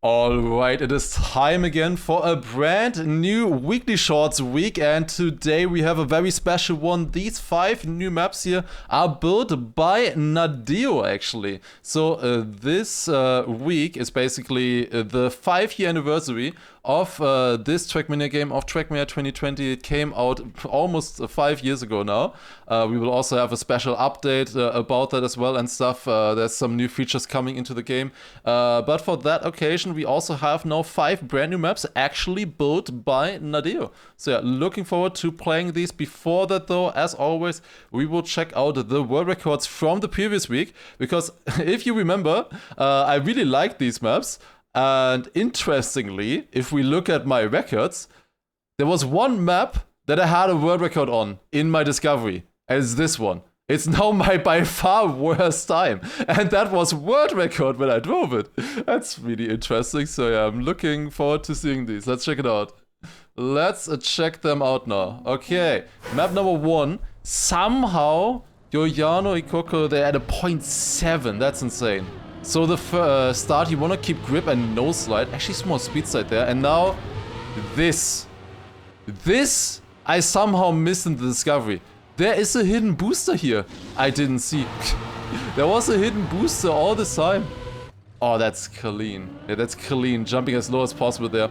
Alright, it is time again for a brand new Weekly Shorts week, and today we have a very special one. These 5 new maps here are built by Nadeo, actually. So this week is basically the 5-year anniversary of this Trackmania game, of Trackmania 2020. It came out almost 5 years ago now. We will also have a special update about that as well and stuff. There's some new features coming into the game. But for that occasion, we also have now 5 brand new maps actually built by Nadeo. So yeah, looking forward to playing these. Before that though, as always, we will check out the world records from the previous week, because if you remember, I really like these maps. And interestingly, if we look at my records, there was one map that I had a world record on in my discovery, and it's this one. It's now my by far worst time, and that was world record when I drove it. That's really interesting, so yeah, I'm looking forward to seeing these. Let's check it out. Let's check them out now. Okay, map number 1. Somehow, Yoyano Ikoko, they're at a 0.7. That's insane. So the start, you want to keep grip and no slide. Actually, small speed slide there. And now, this. This, I somehow missed in the discovery. There is a hidden booster here. I didn't see. There was a hidden booster all the time. Oh, that's clean. Yeah, that's clean. Jumping as low as possible there.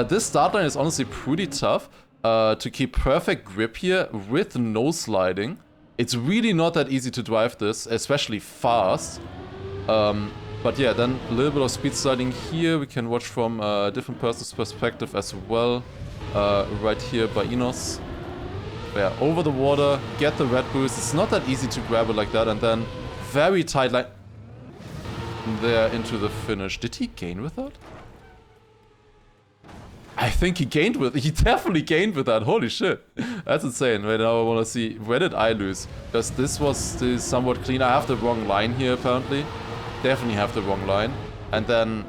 This start line is honestly pretty tough to keep perfect grip here with no sliding. It's really not that easy to drive this, especially fast. But yeah, then a little bit of speed sliding here. We can watch from a different person's perspective as well. Right here by Enos. Yeah, over the water, get the red boost. It's not that easy to grab it like that, and then very tight line there into the finish. Did he gain with that? I think he definitely gained with that. Holy shit. That's insane. Right now I want to see, where did I lose? Because this was still somewhat clean. I have the wrong line here apparently. Definitely have the wrong line. And then,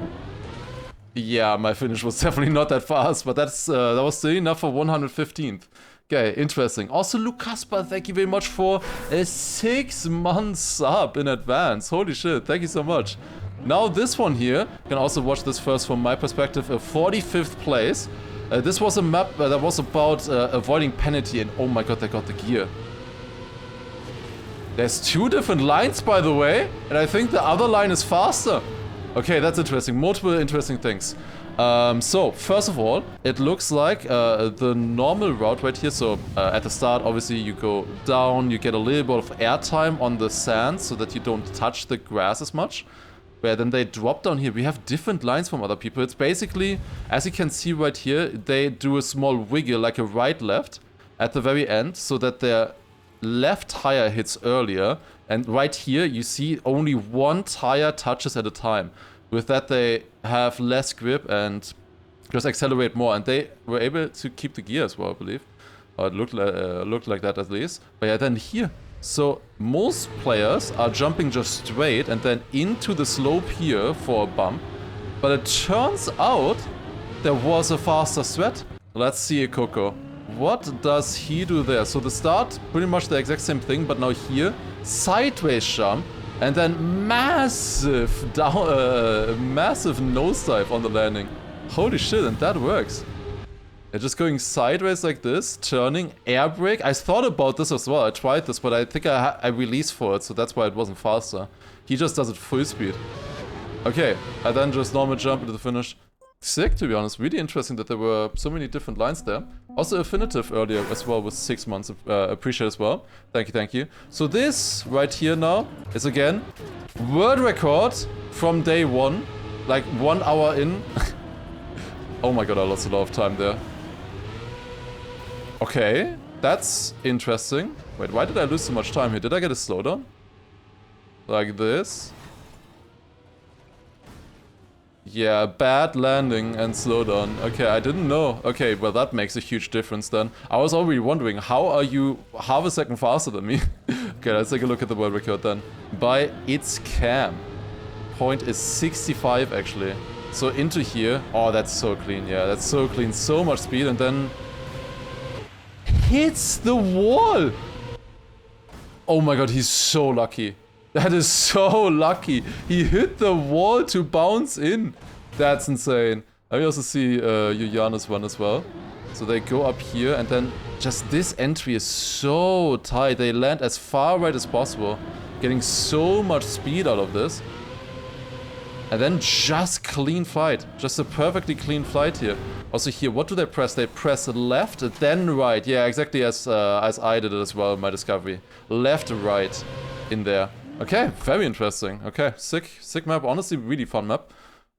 yeah, my finish was definitely not that fast, but that was still enough for 115th. Okay, interesting. Also, Lucaspa, thank you very much for a 6-month sub in advance. Holy shit, thank you so much. Now this one here, you can also watch this first from my perspective, a 45th place. This was a map that was about avoiding penalty, and oh my god, they got the gear. There's 2 different lines, by the way, and I think the other line is faster. Okay, that's interesting. Multiple interesting things. So, first of all, it looks like the normal route right here. So, at the start, obviously, you go down, you get a little bit of airtime on the sand so that you don't touch the grass as much. Where then they drop down here. We have different lines from other people. It's basically, as you can see right here, they do a small wiggle, like a right-left, at the very end, so that their left tire hits earlier, and right here you see only 1 tire touches at a time. With that they have less grip and just accelerate more, and they were able to keep the gear as well, I believe. Or it looked like that at least. But yeah, then here. So most players are jumping just straight and then into the slope here for a bump. But it turns out there was a faster threat. Let's see Ikoko. What does he do there? So the start, pretty much the exact same thing, but now here, sideways jump, and then massive nosedive on the landing. Holy shit, and that works. They're just going sideways like this, turning, air brake. I thought about this as well, I tried this, but I think I released for it, so that's why it wasn't faster. He just does it full speed. Okay, I then just normal jump into the finish. Sick, to be honest. Really interesting that there were so many different lines there. Also Affinitive earlier as well with 6 months. Appreciate as well. Thank you, thank you. So this right here now is again world record from day 1. Like 1 hour in. Oh my god, I lost a lot of time there. Okay, that's interesting. Wait, why did I lose so much time here? Did I get a slowdown? Like this? Yeah, bad landing and slowdown. Okay, I didn't know. Okay, well that makes a huge difference then. I was already wondering, how are you half a second faster than me? Okay, let's take a look at the world record then. By its cam. Point is 65 actually. So into here. Oh, that's so clean. Yeah, that's so clean. So much speed, and then hits the wall. Oh my god, he's so lucky. That is so lucky. He hit the wall to bounce in. That's insane. I also see Juliana's one as well. So they go up here, and then just this entry is so tight. They land as far right as possible, getting so much speed out of this. And then just clean flight. Just a perfectly clean flight here. Also here, what do they press? They press left, then right. Yeah, exactly as I did it as well in my discovery. Left, right in there. Okay, very interesting. Okay, sick map. Honestly, really fun map.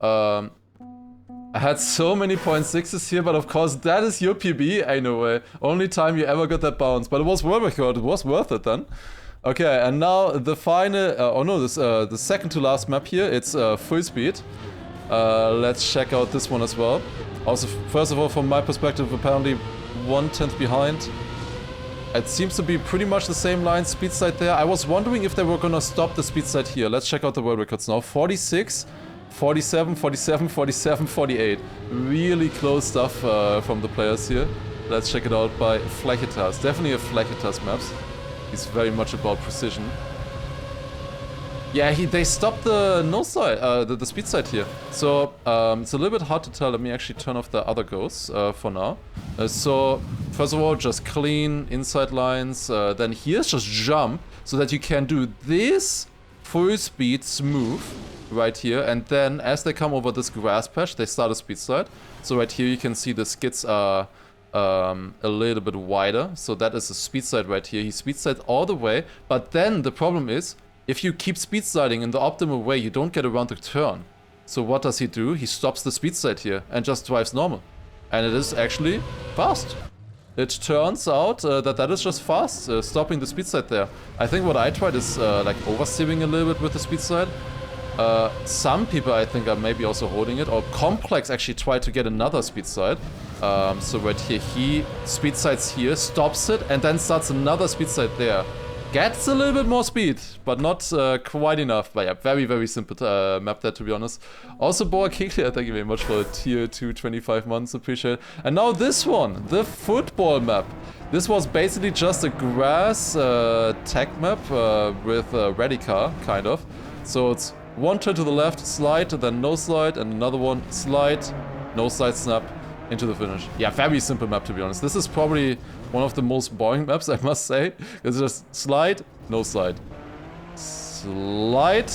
I had so many 0.6s here, but of course that is your PB. Ain't no way. Only time you ever got that bounce. But it was worth it. It was worth it then. Okay, and now the final... oh no, this the second to last map here. It's full speed. Let's check out this one as well. Also, first of all, from my perspective, apparently 1/10 behind. It seems to be pretty much the same line, speed side there. I was wondering if they were gonna stop the speed side here. Let's check out the world records now. 46, 47, 47, 47, 48. Really close stuff from the players here. Let's check it out by Flechitas. Definitely a Flechitas maps. He's very much about precision. Yeah, they stopped the nose side, the speed side here. So it's a little bit hard to tell. Let me actually turn off the other ghosts for now. So first of all, just clean inside lines. Then here's just jump so that you can do this full speed smooth right here. And then as they come over this grass patch, they start a speed side. So right here you can see the skids are a little bit wider. So that is a speed side right here. He speed sides all the way. But then the problem is, if you keep speed sliding in the optimal way, you don't get around the turn. So what does he do? He stops the speed slide here and just drives normal. And it is actually fast. It turns out that is just fast, stopping the speed slide there. I think what I tried is like oversteering a little bit with the speed slide. Some people I think are maybe also holding it, or Complex actually tried to get another speed slide. So right here, he speed sides here, stops it, and then starts another speed slide there. Gets a little bit more speed, but not quite enough. But yeah, very, very simple map there, to be honest. Also, Boa Kiklia, thank you very much for tier 2, 25 months, appreciate it. And now this one, the football map. This was basically just a grass tech map with Radicar, kind of. So it's one turn to the left, slide, then no slide, and another one, slide, no slide, snap, into the finish. Yeah, very simple map, to be honest. This is probably one of the most boring maps, I must say. It's just slide, no slide. Slide,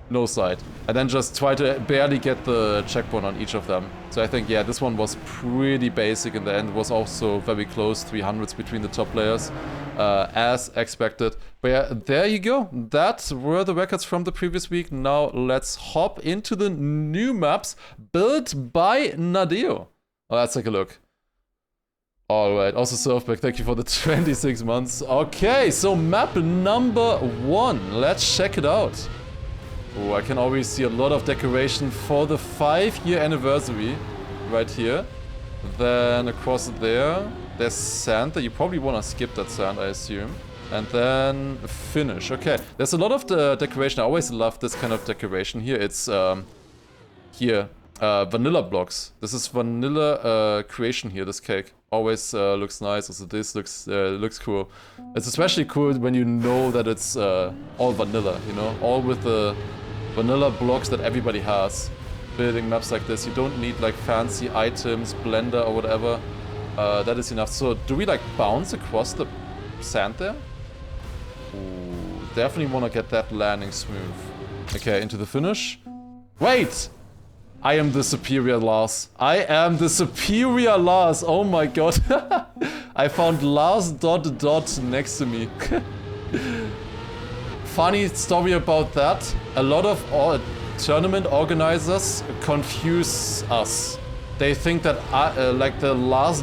no slide. And then just try to barely get the checkpoint on each of them. So I think, yeah, this one was pretty basic in the end. It was also very close, 300s between the top players, as expected. But yeah, there you go. That were the records from the previous week. Now let's hop into the new maps built by Nadeo. Oh, let's take a look. Alright, also Surfback, thank you for the 26 months. Okay, so map number 1. Let's check it out. Oh, I can already see a lot of decoration for the 5-year anniversary right here. Then across there, there's sand. You probably want to skip that sand, I assume. And then finish. Okay, there's a lot of the decoration. I always love this kind of decoration here. It's here. Vanilla blocks. This is vanilla creation here, this cake. Always looks nice. Also this looks cool. It's especially cool when you know that it's all vanilla, you know? All with the vanilla blocks that everybody has. Building maps like this, you don't need like fancy items, blender or whatever. That is enough. So do we like bounce across the sand there? Ooh, definitely want to get that landing smooth. Okay, into the finish. Wait! I am the superior Lars. I am the superior Lars. Oh my god. I found Lars ... next to me. Funny story about that. A lot of tournament organizers confuse us. They think that like the Lars ...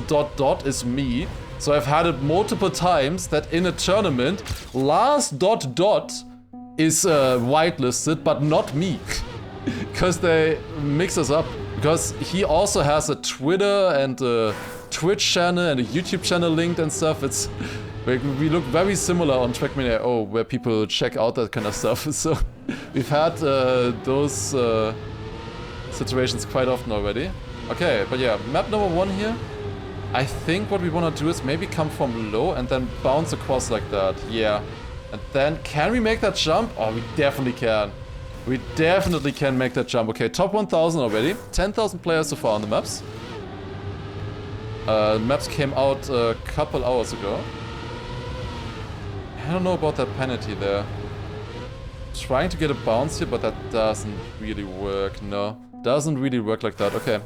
is me. So I've had it multiple times that in a tournament, Lars ... is whitelisted, but not me. Because they mix us up. Because he also has a Twitter and a Twitch channel and a YouTube channel linked and stuff. It's we look very similar on Trackmania, where people check out that kind of stuff. So we've had those situations quite often already. Okay, but yeah, map number 1 here. I think what we want to do is maybe come from low and then bounce across like that. Yeah. And then, can we make that jump? Oh, we definitely can. We definitely can make that jump. Okay, top 1,000 already. 10,000 players so far on the maps. Maps came out a couple hours ago. I don't know about that penalty there. Trying to get a bounce here, but that doesn't really work. No, doesn't really work like that. Okay,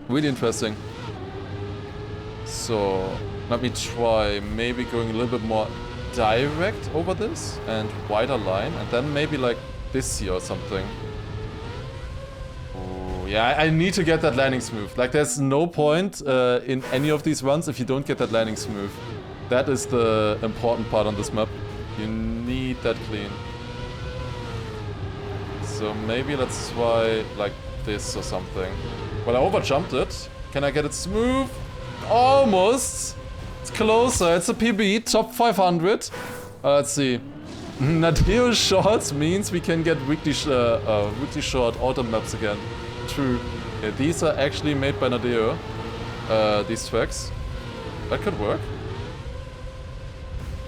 really interesting. So let me try maybe going a little bit more direct over this and wider line, and then maybe like this here or something. Oh, yeah, I need to get that landing smooth. Like, there's no point in any of these runs if you don't get that landing smooth. That is the important part on this map. You need that clean. So maybe let's try like this or something. Well, I overjumped it. Can I get it smooth? Almost. It's closer. It's a PB. Top 500. Let's see. Nadeo shorts means we can get weekly short autumn maps again. True. Yeah, these are actually made by Nadeo. These tracks. That could work.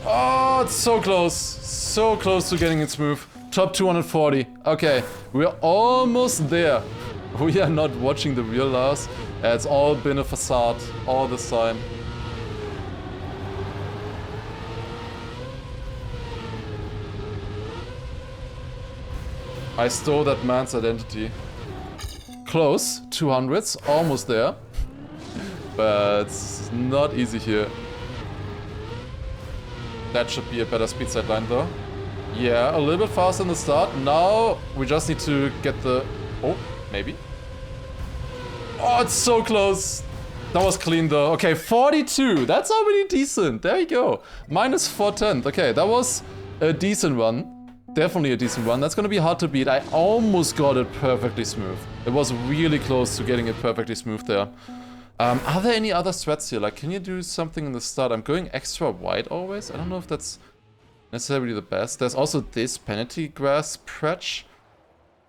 Oh, it's so close. So close to getting it smooth. Top 240. Okay, we're almost there. We are not watching the real Lars. It's all been a facade all this time. I stole that man's identity. Close, 200s, almost there. But it's not easy here. That should be a better speed side line though. Yeah, a little bit faster in the start. Now we just need to get the... Oh, maybe. Oh, it's so close. That was clean though. Okay, 42. That's already decent. There you go. Minus 4/10. Okay, that was a decent one. Definitely a decent one. That's gonna be hard to beat. I almost got it perfectly smooth. It was really close to getting it perfectly smooth there. Are there any other threats here? Like, can you do something in the start? I'm going extra wide always. I don't know if that's necessarily the best. There's also this penalty grass patch.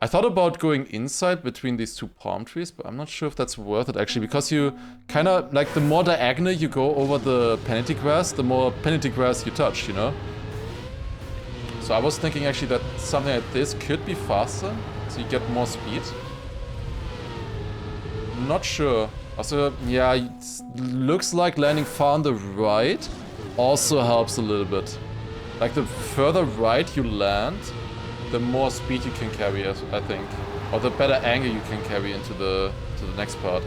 I thought about going inside between these two palm trees, but I'm not sure if that's worth it actually, because you kind of, like, the more diagonal you go over the penalty grass, the more penalty grass you touch, you know? So I was thinking actually that something like this could be faster, so you get more speed. Not sure. Also, yeah, it looks like landing far on the right also helps a little bit. Like, the further right you land, the more speed you can carry, I think. Or the better angle you can carry into the next part.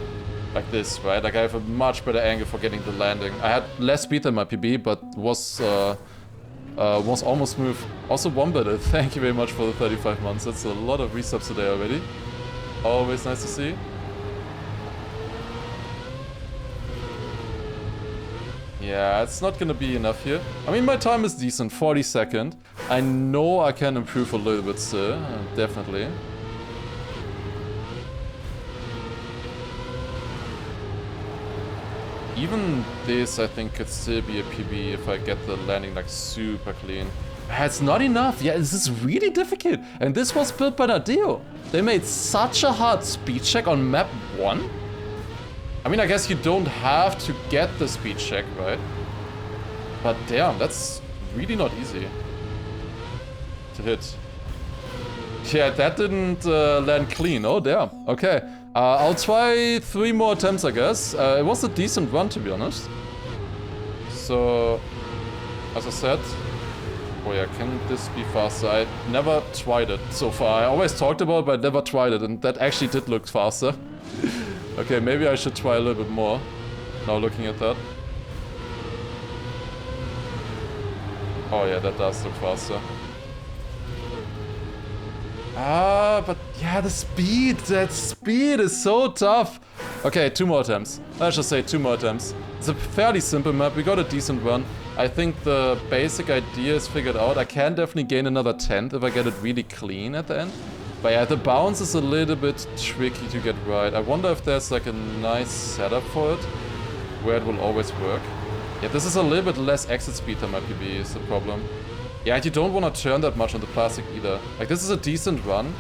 Like this, right? Like, I have a much better angle for getting the landing. I had less speed than my PB, but was almost smooth. Also Wombatted, thank you very much for the 35 months. That's a lot of resubs today already. Always nice to see. Yeah, it's not gonna be enough here. I mean, my time is decent, 42nd. I know I can improve a little bit still, definitely. Even this, I think, could still be a PB if I get the landing, like, super clean. It's not enough. Yeah, this is really difficult. And this was built by Nadeo. They made such a hard speed check on map 1. I mean, I guess you don't have to get the speed check, right? But damn, that's really not easy to hit. Yeah, that didn't land clean. Oh, damn. Okay. I'll try 3 more attempts, I guess. It was a decent run, to be honest. So, as I said... Oh yeah, can this be faster? I never tried it so far. I always talked about it, but I never tried it, and that actually did look faster. Okay, maybe I should try a little bit more. Now looking at that. Oh yeah, that does look faster. Ah, but yeah, the speed, that speed is so tough. Okay, 2 more attempts. Let's just say 2 more attempts. It's a fairly simple map. We got a decent run. I think the basic idea is figured out. I can definitely gain another 10th if I get it really clean at the end. But yeah, the bounce is a little bit tricky to get right. I wonder if there's like a nice setup for it, where it will always work. Yeah, this is a little bit less exit speed than my PB is the problem. Yeah, and you don't want to turn that much on the plastic either. Like, this is a decent run.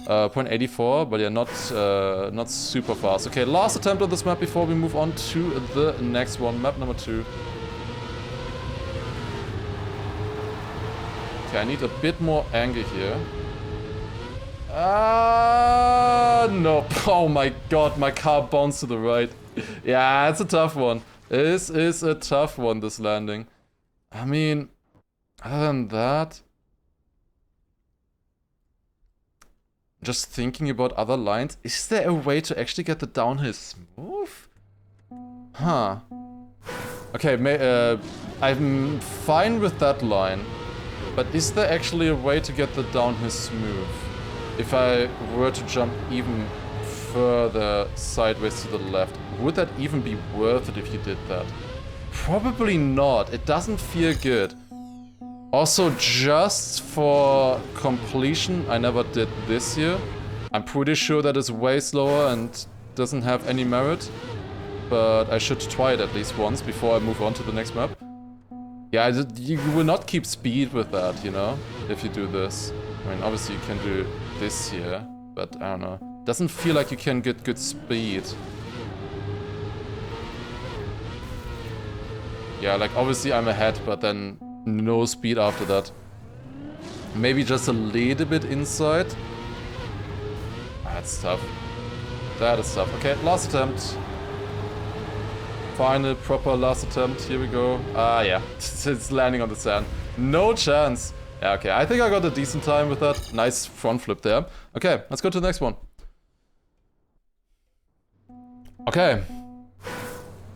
0.84, but yeah, not super fast. Okay, last attempt on this map before we move on to the next one, map number 2. Okay, I need a bit more angle here. No. Oh my god, my car bounced to the right. Yeah, it's a tough one. This is a tough one, this landing. I mean, other than that... Just thinking about other lines, is there a way to actually get the downhill smooth? Huh. Okay, I'm fine with that line. But is there actually a way to get the downhill smooth? If I were to jump even further sideways to the left, would that even be worth it if you did that? Probably not. It doesn't feel good. Also, just for completion, I never did this here. I'm pretty sure that is way slower and doesn't have any merit. But I should try it at least once before I move on to the next map. Yeah, you will not keep speed with that, you know, if you do this. I mean, obviously you can do this here, but I don't know. Doesn't feel like you can get good speed. Yeah, like obviously I'm ahead, but then no speed after that. Maybe just a little bit inside. That's tough. That is tough. Okay, last attempt. Final proper last attempt. Here we go. Ah, yeah. It's landing on the sand. No chance. Yeah, okay. I think I got a decent time with that. Nice front flip there. Okay, let's go to the next one. Okay.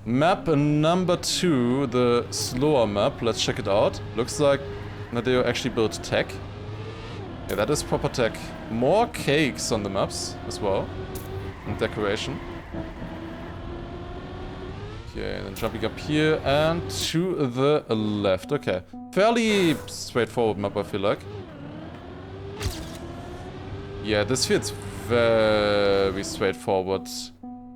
Map number 2, the slower map. Let's check it out. Looks like Nadeo actually built tech. Yeah, that is proper tech. More cakes on the maps as well. And decoration. Okay, then jumping up here and to the left. Okay. Fairly straightforward map, I feel like. Yeah, this feels very straightforward.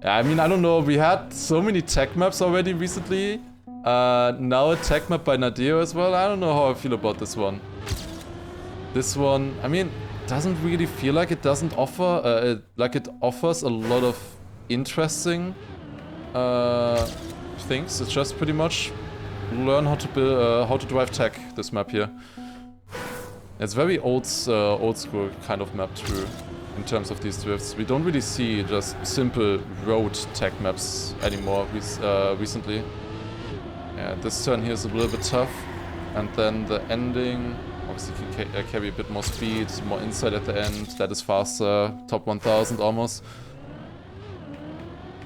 I mean, I don't know, we had so many tech maps already recently. Now a tech map by Nadeo as well. I don't know how I feel about this one. This one, I mean, doesn't really feel like it doesn't offer, like it offers a lot of interesting things. It's just pretty much learn how to build, how to drive tech, this map here. It's very old school kind of map too. In terms of these drifts, we don't really see just simple road tech maps anymore recently. Yeah, this turn here is a little bit tough, and then the ending obviously can carry a bit more speed, more inside at the end. That is faster, top 1000 almost.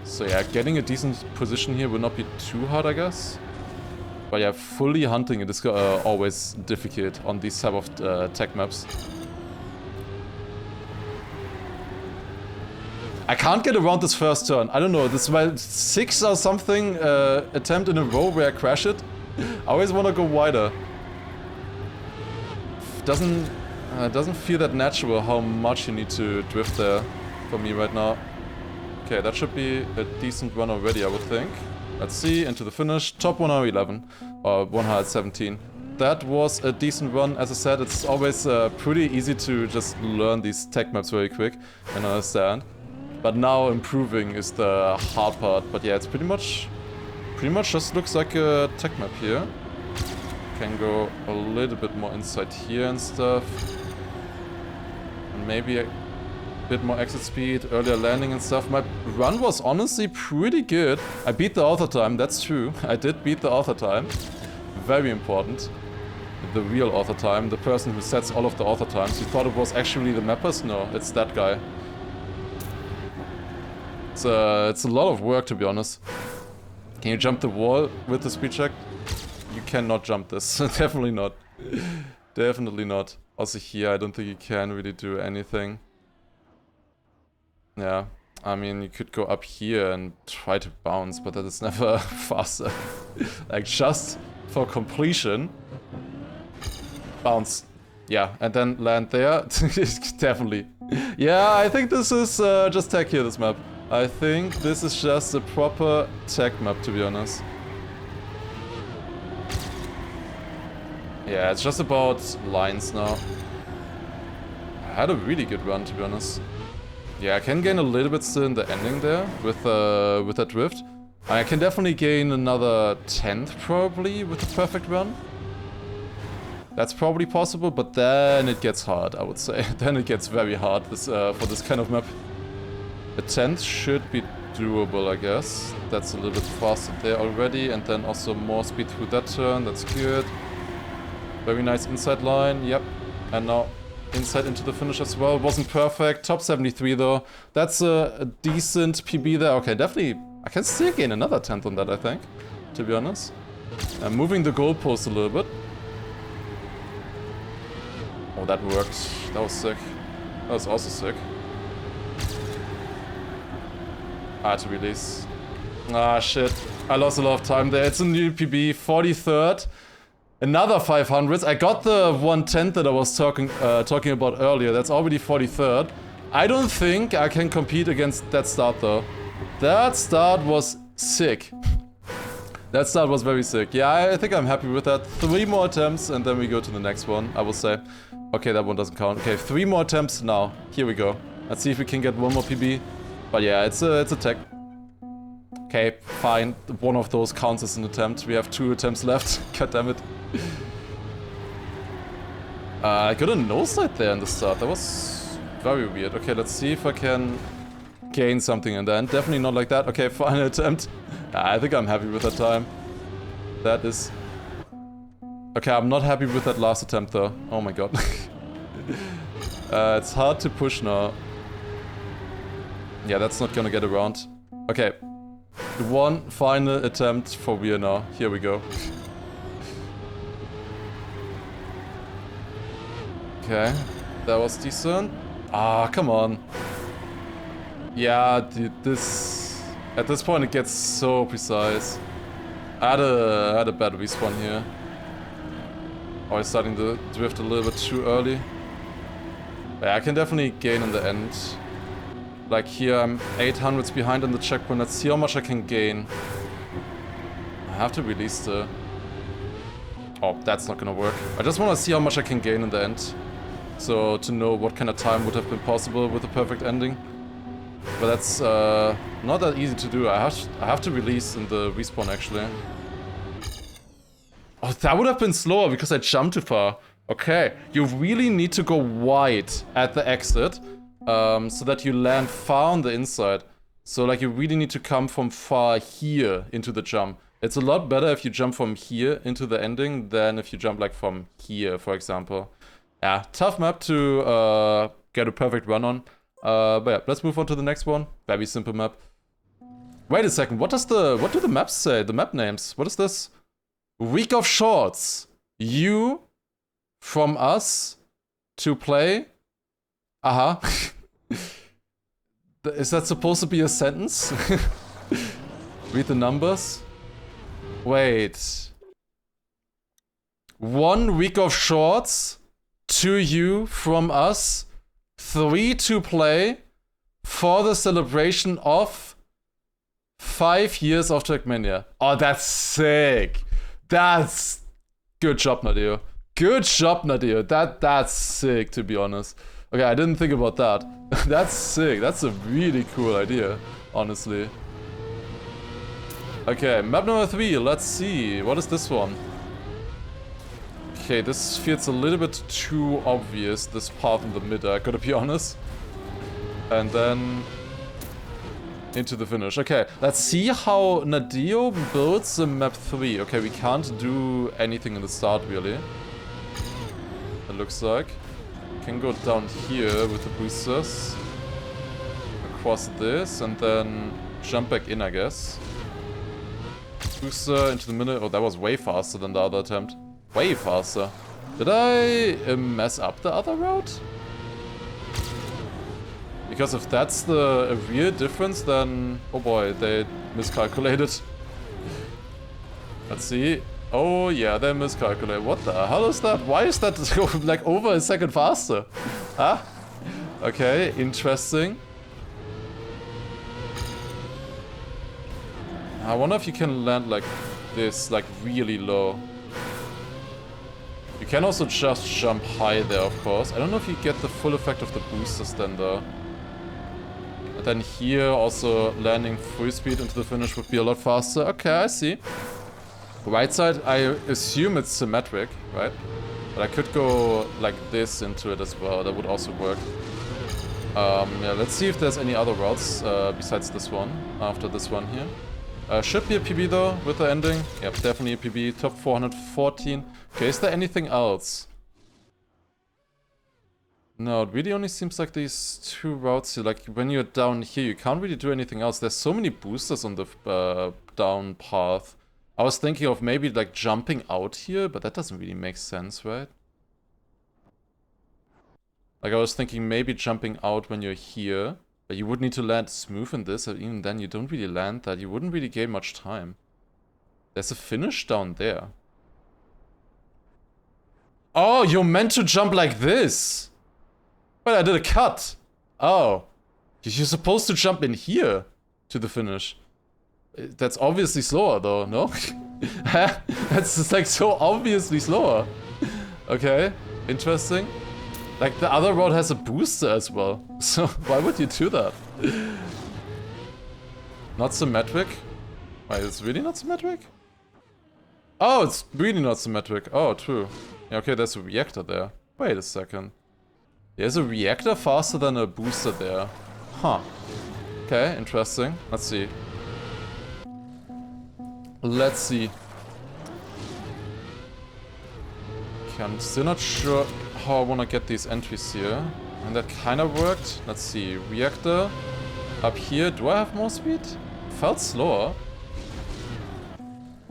So yeah, getting a decent position here will not be too hard, I guess. But yeah, fully hunting it is always difficult on these type of tech maps. I can't get around this first turn. I don't know, this is my 6th or something attempt in a row where I crash it. I always want to go wider. Doesn't feel that natural how much you need to drift there for me right now. Okay, that should be a decent run already, I would think. Let's see, into the finish. Top 111 or 117. That was a decent run. As I said, it's always pretty easy to just learn these tech maps very quick and understand. But now improving is the hard part. But yeah, it's pretty much just looks like a tech map here. Can go a little bit more inside here and stuff. And maybe a bit more exit speed, earlier landing and stuff. My run was honestly pretty good. I beat the author time, that's true. I did beat the author time. Very important. The real author time, the person who sets all of the author times. You thought it was actually the mappers? No, it's that guy. It's a lot of work, to be honest. Can you jump the wall with the speed check? You cannot jump this. Definitely not. Definitely not. Also here, I don't think you can really do anything. Yeah, I mean, you could go up here and try to bounce, but that is never faster. Like, just for completion. Bounce. Yeah, and then land there. Definitely. Yeah, I think this is just tech here, this map. I think this is just a proper tech map, to be honest. Yeah, it's just about lines now. I had a really good run, to be honest. Yeah, I can gain a little bit still in the ending there with that drift. I can definitely gain another 10th probably with a perfect run. That's probably possible, but then it gets hard, I would say. Then it gets very hard for this kind of map. A 10th should be doable, I guess. That's a little bit faster there already, and then also more speed through that turn. That's good. Very nice inside line, yep. And now inside into the finish as well. Wasn't perfect. Top 73 though. That's a decent PB there. Okay, definitely. I can still gain another 10th on that, I think, to be honest. I'm moving the goalpost a little bit. Oh, that worked. That was sick. That was also sick. I had to release. Ah, shit. I lost a lot of time there. It's a new PB. 43rd. Another 500s. I got the 110th that I was talking about earlier. That's already 43rd. I don't think I can compete against that start, though. That start was sick. That start was very sick. Yeah, I think I'm happy with that. 3 more attempts and then we go to the next one, I will say. Okay, that one doesn't count. Okay, 3 more attempts now. Here we go. Let's see if we can get one more PB. But yeah, it's a tech. Okay, fine. One of those counts as an attempt. We have 2 attempts left. God damn it. I got a no slide there in the start. That was very weird. Okay, let's see if I can gain something in the end. Definitely not like that. Okay, final attempt. I think I'm happy with that time. That is... Okay, I'm not happy with that last attempt though. Oh my god. It's hard to push now. Yeah, that's not gonna get around. Okay. One final attempt for Weir now. Here we go. Okay. That was decent. Ah, come on. Yeah, dude, this... At this point it gets so precise. I had a bad respawn here. Oh, it's starting to drift a little bit too early. Yeah, I can definitely gain in the end. Like here I'm 800s behind on the checkpoint. Let's see how much I can gain. I have to release the... Oh, that's not gonna work. I just want to see how much I can gain in the end. So to know what kind of time would have been possible with a perfect ending. But that's not that easy to do. I have to release in the respawn actually. Oh, that would have been slower because I jumped too far. Okay, you really need to go wide at the exit so that you land far on the inside. So like you really need to come from far here into the jump. It's a lot better if you jump from here into the ending than if you jump like from here, for example. Yeah, tough map to get a perfect run on. But yeah, let's move on to the next one. Very simple map. Wait a second, what do the maps say? The map names. What is this? Week of Shorts. You from us to play. Aha. Is that supposed to be a sentence? Read the numbers. Wait. 1 week of shorts to you from us. 3 to play for the celebration of 5 years of Trackmania. Oh, that's sick. That's... Good job, Nadeo. Good job, Nadeo. That's sick, to be honest. Okay, I didn't think about that. That's sick. That's a really cool idea, honestly. Okay, map number 3. Let's see. What is this one? Okay, this feels a little bit too obvious, this path in the middle, I gotta be honest. And then... into the finish. Okay, let's see how Nadeo builds the map 3. Okay, we can't do anything in the start, really. It looks like. Can go down here with the boosters. Across this, and then jump back in, I guess. Booster into the middle. Oh, that was way faster than the other attempt. Way faster. Did I mess up the other route? Because if that's the real difference, then... Oh boy, they miscalculated. Let's see. Oh yeah, they miscalculated. What the hell is that? Why is that like over a second faster? Huh? Okay, interesting. I wonder if you can land like this, like really low. You can also just jump high there, of course. I don't know if you get the full effect of the boosters then though. And then here also landing full speed into the finish would be a lot faster. Okay, I see. Right side, I assume it's symmetric, right? But I could go like this into it as well. That would also work. Yeah, let's see if there's any other routes besides this one, after this one here. Should be a PB though, with the ending. Yep, definitely a PB. Top 414. Okay, is there anything else? No, it really only seems like these two routes here. Like, when you're down here, you can't really do anything else. There's so many boosters on the down path. I was thinking of maybe, like, jumping out here, but that doesn't really make sense, right? Like, I was thinking maybe jumping out when you're here, but you would need to land smooth in this, and even then you don't really land that. You wouldn't really gain much time. There's a finish down there. Oh, you're meant to jump like this! Wait, I did a cut. Oh. You're supposed to jump in here to the finish. That's obviously slower though, no? That's just like so obviously slower. Okay, interesting. Like the other road has a booster as well. So why would you do that? Not symmetric? Wait, it's really not symmetric? Oh, it's really not symmetric. Oh, true. Yeah, okay, there's a reactor there. Wait a second. There's a reactor faster than a booster there. Huh. Okay, interesting. Let's see. Let's see. Okay, I'm still not sure how I want to get these entries here. And that kind of worked. Let's see. Reactor. Up here. Do I have more speed? Felt slower.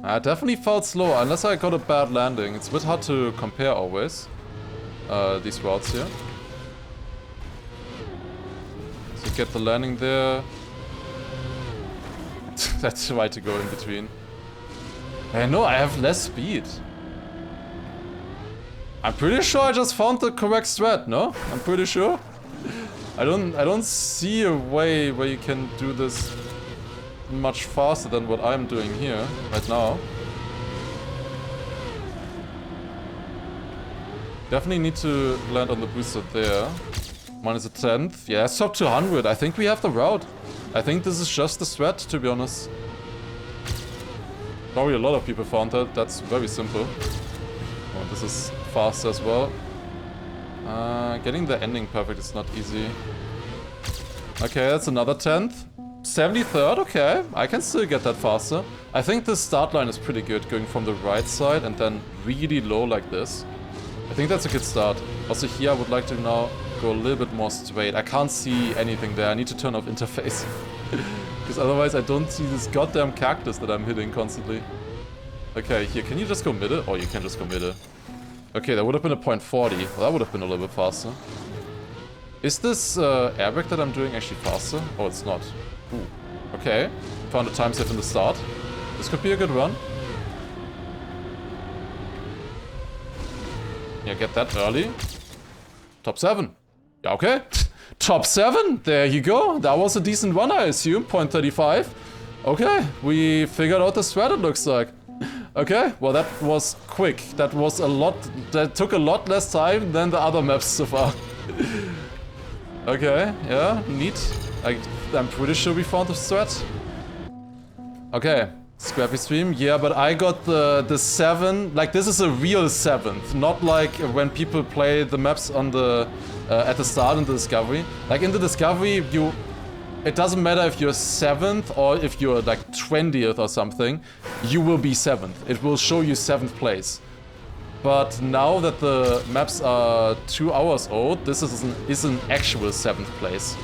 I definitely felt slower, unless I got a bad landing. It's a bit hard to compare always. These routes here. Get the landing there. That's right to go in between. I know I have less speed. I'm pretty sure I just found the correct strat, no? I'm pretty sure. I don't see a way where you can do this much faster than what I'm doing here right now. Definitely need to land on the booster there. Minus a 10th. Yeah, it's top 200. I think we have the route. I think this is just the strat, to be honest. Probably a lot of people found that. That's very simple. Oh, this is fast as well. Getting the ending perfect is not easy. Okay, that's another 10th. 73rd, okay. I can still get that faster. I think the start line is pretty good, going from the right side and then really low like this. I think that's a good start. Also here I would like to now go a little bit more straight. I can't see anything there. I need to turn off interface. Because otherwise I don't see this goddamn cactus that I'm hitting constantly. Okay, here, can you just go middle? Oh, you can just go middle. Okay, that would have been a .40. Well, that would have been a little bit faster. Is this airbag that I'm doing actually faster? Oh, it's not. Ooh. Okay, found a time save in the start. This could be a good run. Yeah, get that early. Top 7. Yeah, okay. Top 7. There you go. That was a decent run, I assume. .35. Okay, we figured out the strat, it looks like. Okay, well that was quick. That was a lot. That took a lot less time than the other maps so far. Okay, yeah, neat. I'm pretty sure we found the strat. Okay. Scrappy stream, yeah, but I got the 7, like this is a real 7th, not like when people play the maps on the at the start in the Discovery. Like in the Discovery, it doesn't matter if you're 7th or if you're like 20th or something, you will be 7th. It will show you 7th place. But now that the maps are 2 hours old, this is an actual 7th place.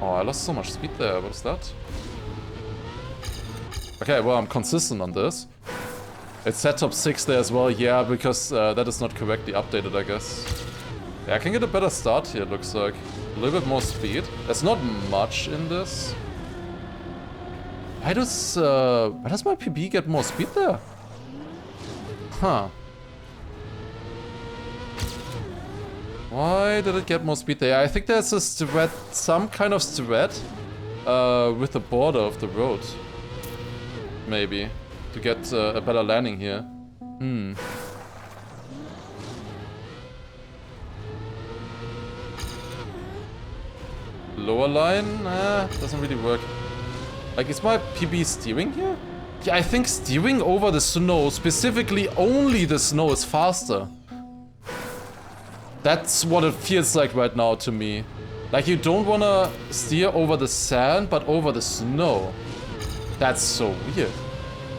Oh, I lost so much speed there, what is that? Okay, well, I'm consistent on this. It's set top 6 there as well, yeah, because that is not correctly updated, I guess. Yeah, I can get a better start here, it looks like. A little bit more speed. There's not much in this. Why does my PB get more speed there? Huh. Why did it get more speed there? I think there's a strat, some kind of strat with the border of the road. Maybe. To get a better landing here. Lower line? Doesn't really work. Like, is my PB steering here? Yeah, I think steering over the snow, specifically only the snow, is faster. That's what it feels like right now to me. Like, you don't want to steer over the sand, but over the snow. That's so weird.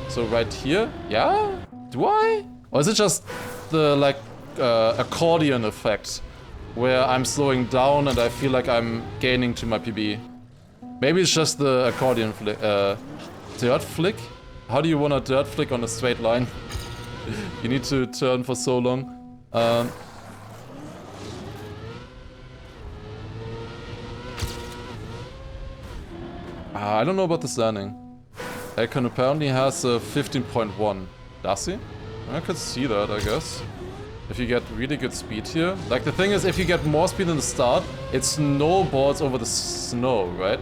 So right here, yeah? Do I? Or is it just the, like, accordion effect? Where I'm slowing down and I feel like I'm gaining to my PB. Maybe it's just the accordion flick, dirt flick? How do you want a dirt flick on a straight line? You need to turn for so long. I don't know about this landing. Icon apparently has a 15.1. Does he? I could see that, I guess. If you get really good speed here. Like, the thing is, if you get more speed in the start, it snowballs over the snow, right?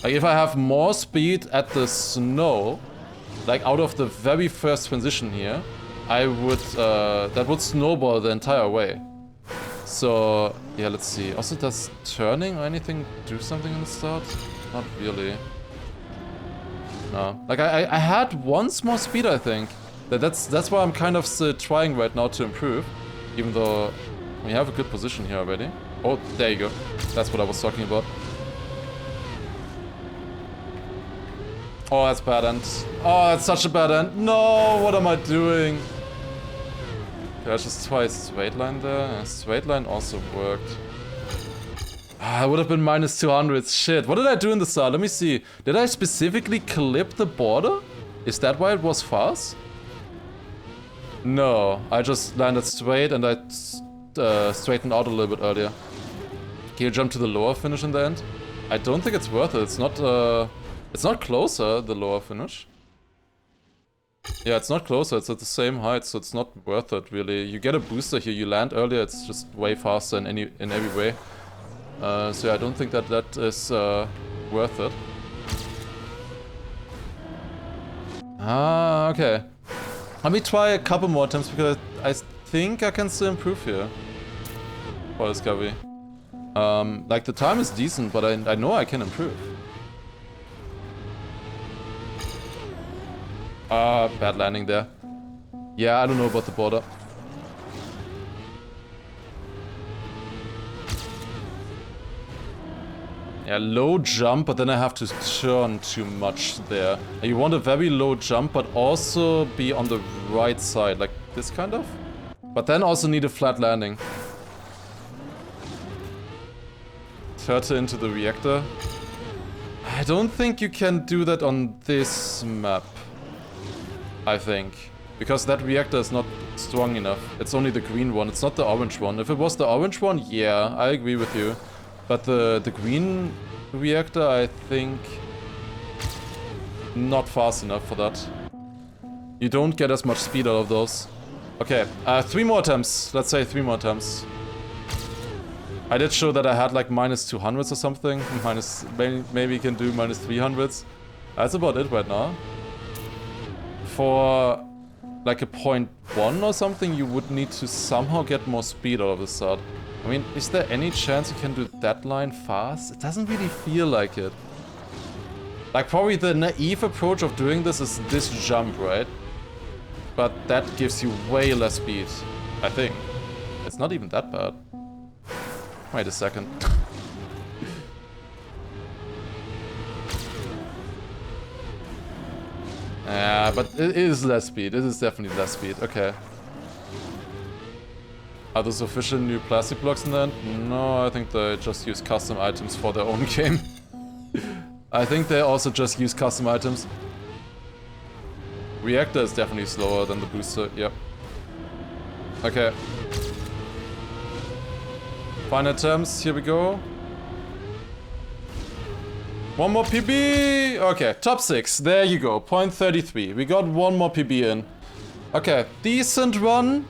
Like, if I have more speed at the snow, like out of the very first transition here, I would, that would snowball the entire way. So, yeah, let's see. Also, does turning or anything do something in the start? Not really. No. Like, I had once more speed, I think. That's why I'm kind of trying right now to improve. Even though we have a good position here already. Oh, there you go. That's what I was talking about. Oh, that's bad end. Oh, that's such a bad end. No, what am I doing? Could I just try a straight line there? Yeah, straight line also worked. Ah, I would have been minus 200. Shit, what did I do in the start? Let me see. Did I specifically clip the border? Is that why it was fast? No, I just landed straight and I straightened out a little bit earlier. Can you jump to the lower finish in the end? I don't think it's worth it. It's not closer, the lower finish. Yeah, it's not closer, it's at the same height, so it's not worth it, really. You get a booster here, you land earlier, it's just way faster in every way. So yeah, I don't think that is worth it. Ah, okay. Let me try a couple more times, because I think I can still improve here. For discovery. Like, the time is decent, but I know I can improve. Ah, bad landing there. Yeah, I don't know about the border. Yeah, low jump, but then I have to turn too much there. You want a very low jump, but also be on the right side, like this kind of. But then also need a flat landing. Turtle into the reactor. I don't think you can do that on this map. I think. Because that reactor is not strong enough. It's only the green one, it's not the orange one. If it was the orange one, yeah, I agree with you. But the green reactor, I think... not fast enough for that. You don't get as much speed out of those. Okay, 3 more attempts. Let's say 3 more attempts. I did show that I had like minus 200s or something. Maybe you can do minus 300s. That's about it right now. For like a 0.1 or something, you would need to somehow get more speed out of the start. I mean, is there any chance you can do that line fast? It doesn't really feel like it. Like, probably the naive approach of doing this is this jump, right? But that gives you way less speed, I think. It's not even that bad. Wait a second. Yeah, but it is less speed. It is definitely less speed. Okay. Are those official new plastic blocks in the end? No, I think they just use custom items for their own game. I think they also just use custom items. Reactor is definitely slower than the booster. Yep. Okay. Final attempts. Here we go. One more PB! Okay, top 6. There you go. 0.33. We got one more PB in. Okay, decent run.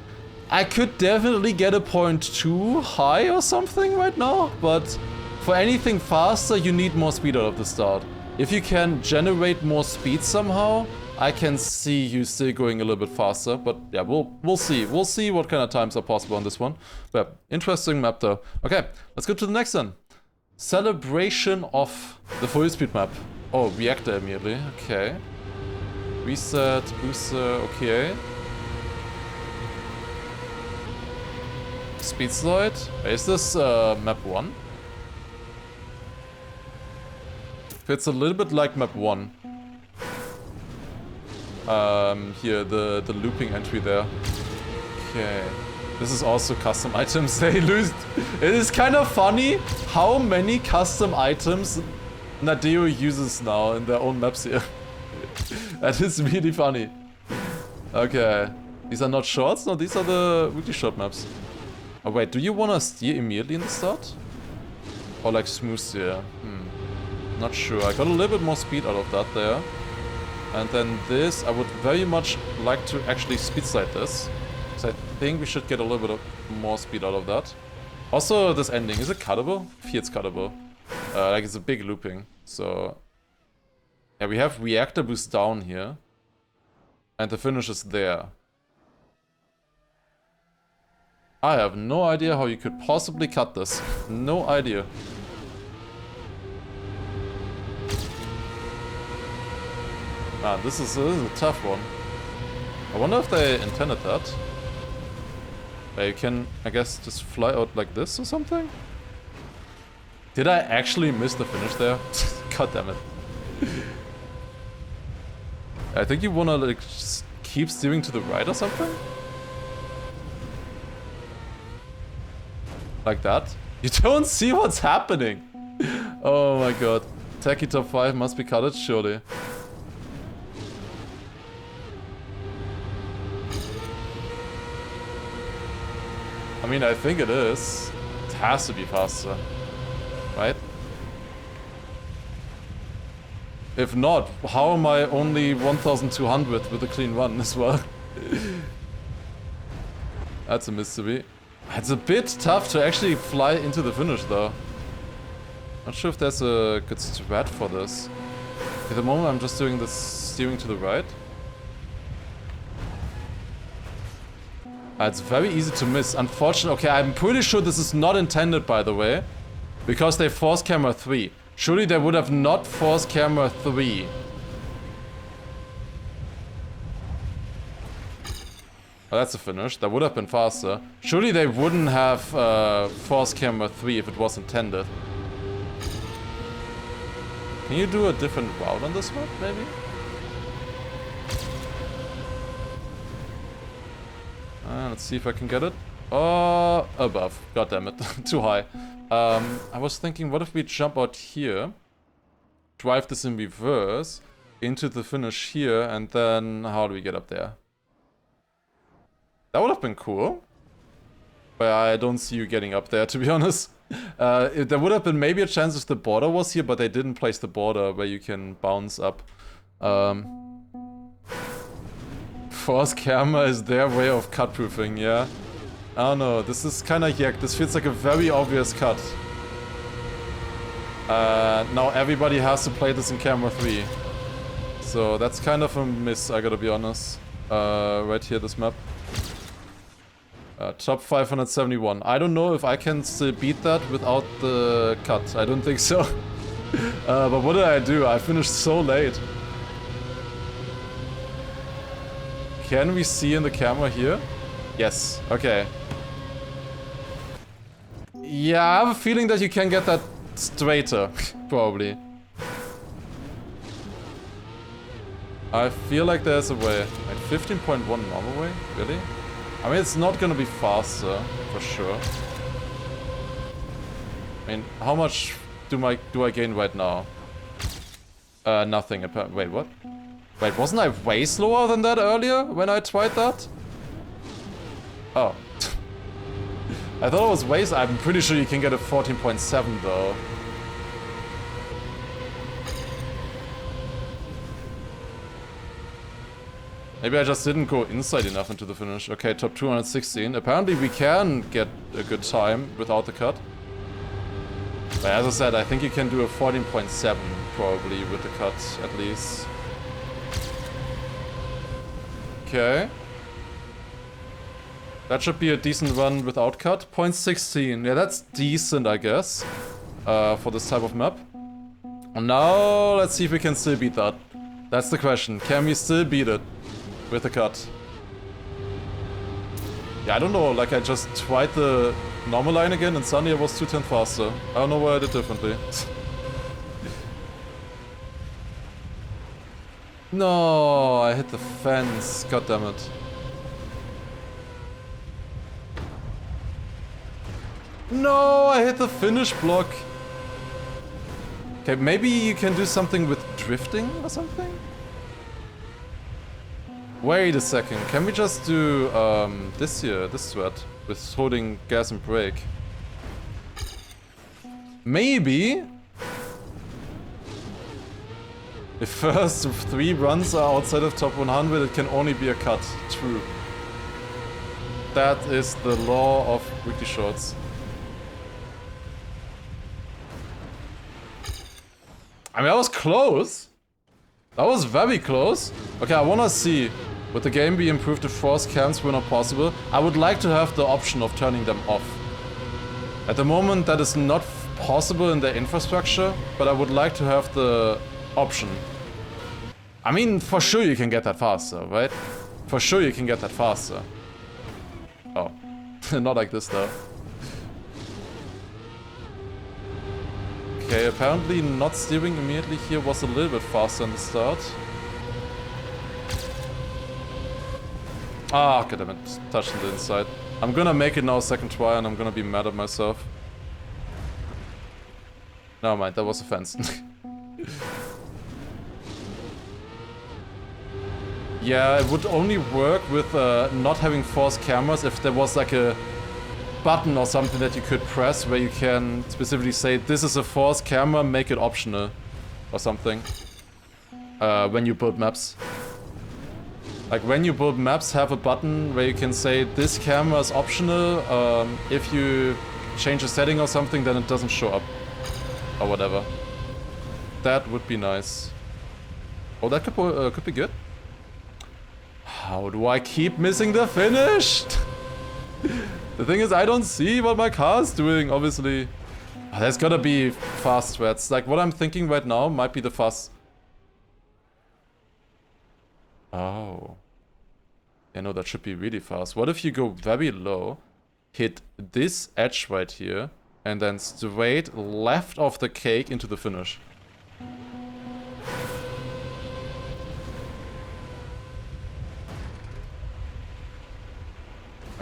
I could definitely get a 0.2 high or something right now, but for anything faster, you need more speed out of the start. If you can generate more speed somehow, I can see you still going a little bit faster, but yeah, we'll see. We'll see what kind of times are possible on this one. But interesting map though. Okay, let's go to the next one. Celebration of the full speed map. Oh, reactor immediately. Okay. Reset, booster, okay. Speed slide. Is this map 1? It's a little bit like map 1. Here, the looping entry there. Okay. This is also custom items. They lose. It is kind of funny how many custom items Nadeo uses now in their own maps here. That is really funny. Okay. These are not shorts? No, these are the weekly short maps. Oh wait, do you want to steer immediately in the start? Or like smooth steer? Not sure. I got a little bit more speed out of that there. And then this, I would very much like to actually speed slide this. So I think we should get a little bit of more speed out of that. Also, this ending, is it cuttable? I feel it's cuttable. Like it's a big looping. So yeah, we have reactor boost down here. And the finish is there. I have no idea how you could possibly cut this. No idea. Man, this is a tough one. I wonder if they intended that. You can, I guess, just fly out like this or something? Did I actually miss the finish there? God damn it. I think you wanna like just keep steering to the right or something? Like that? You don't see what's happening! Oh my god. Tacky top 5 must be cut, surely. I mean, I think it is. It has to be faster. Right? If not, how am I only 1200 with a clean run as well? That's a mystery. It's a bit tough to actually fly into the finish though. Not sure if there's a good strat for this. At the moment I'm just doing this steering to the right. It's very easy to miss. Unfortunately, okay, I'm pretty sure this is not intended, by the way. Because they forced camera 3. Surely they would have not forced camera 3. Oh, that's a finish. That would have been faster. Surely they wouldn't have forced camera 3 if it was intended. Can you do a different route on this one, maybe? Let's see if I can get it. Oh, above. God damn it. Too high. I was thinking, what if we jump out here, drive this in reverse, into the finish here, and then how do we get up there? That would have been cool. But I don't see you getting up there, to be honest. There would have been maybe a chance if the border was here, but they didn't place the border where you can bounce up. Force camera is their way of cut proofing, yeah. I don't know, this is kinda yuck. This feels like a very obvious cut. Now everybody has to play this in camera 3. So that's kind of a miss, I gotta be honest. Right here, this map. Top 571. I don't know if I can still beat that without the cut. I don't think so. But what did I do? I finished so late. Can we see in the camera here? Yes. Okay. Yeah, I have a feeling that you can get that straighter. Probably. I feel like there's a way. Like 15.1 normal way? Really? I mean, it's not gonna be faster, for sure. I mean, how much do I gain right now? Nothing. Wait, what? Wait, wasn't I way slower than that earlier when I tried that? Oh. I thought it was way... I'm pretty sure you can get a 14.7 though. Maybe I just didn't go inside enough into the finish. Okay, top 216. Apparently we can get a good time without the cut. But as I said, I think you can do a 14.7 probably with the cut at least. Okay. That should be a decent run without cut. 0.16. Yeah, that's decent, I guess. For this type of map. Now, let's see if we can still beat that. That's the question. Can we still beat it with the cut? Yeah, I don't know. Like, I just tried the normal line again and suddenly I was 210 faster. I don't know what I did differently. No, I hit the fence. God damn it. No, I hit the finish block. Okay, maybe you can do something with drifting or something? Wait a second, can we just do this here, this thread, with holding gas and brake? Maybe? If first 3 runs are outside of top 100, it can only be a cut. True. That is the law of weekly shorts. I mean, that was close. That was very close. Okay, I wanna see, would the game be improved if force cams were not possible? I would like to have the option of turning them off. At the moment, that is not possible in the infrastructure, but I would like to have the option. I mean, for sure you can get that faster, right? For sure you can get that faster. Oh, not like this though. Okay, apparently not steering immediately here was a little bit faster in the start. Ah, god damn it, touching the inside. I'm gonna make it now second try and I'm gonna be mad at myself. Never mind, that was a fence. Yeah, it would only work with not having force cameras if there was like a button or something that you could press where you can specifically say this is a force camera, make it optional or something when you build maps. Like when you build maps, have a button where you can say this camera is optional. If you change a setting or something, then it doesn't show up or whatever. That would be nice. Oh, that could be good. How do I keep missing the finish? The thing is, I don't see what my car is doing, obviously. There's gotta be fast threads. Like, what I'm thinking right now might be the fast... Oh. Yeah, no, that should be really fast. What if you go very low, hit this edge right here, and then straight left of the cake into the finish?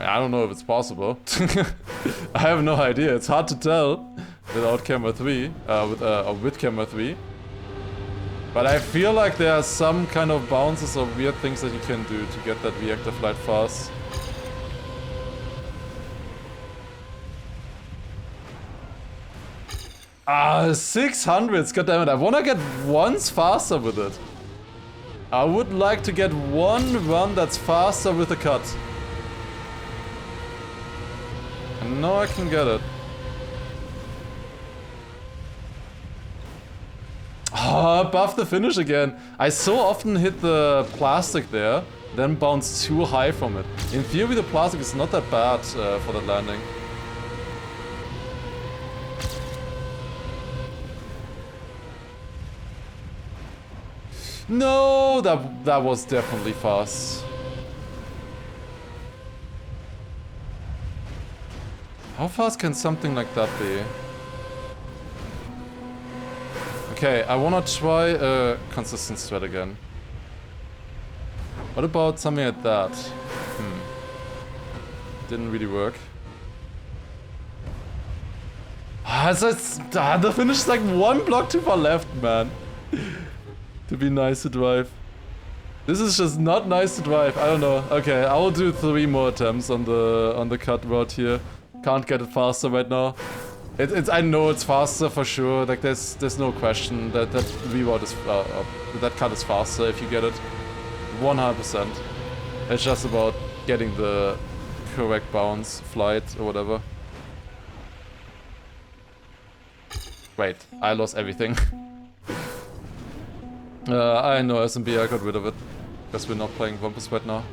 I don't know if it's possible. I have no idea. It's hard to tell without camera 3, with camera 3. But I feel like there are some kind of bounces or weird things that you can do to get that reactor flight fast. Ah, 600s, goddammit. I wanna get once faster with it. I would like to get one run that's faster with a cut. And now I can get it. Oh, above the finish again. I so often hit the plastic there, then bounce too high from it. In theory, the plastic is not that bad for that landing. No, that was definitely fast. How fast can something like that be? Okay, I wanna try a consistent strat again. What about something like that? Didn't really work. The finish is like one block too far left, man. To be nice to drive. This is just not nice to drive. I don't know. Okay, I will do 3 more attempts on the cut route here. Can't get it faster right now. I know it's faster for sure. Like there's no question that reroute is that cut is faster if you get it. 100%. It's just about getting the correct bounce, flight, or whatever. Wait, I lost everything. I know SMB, I got rid of it. Guess we're not playing Bumpus right now.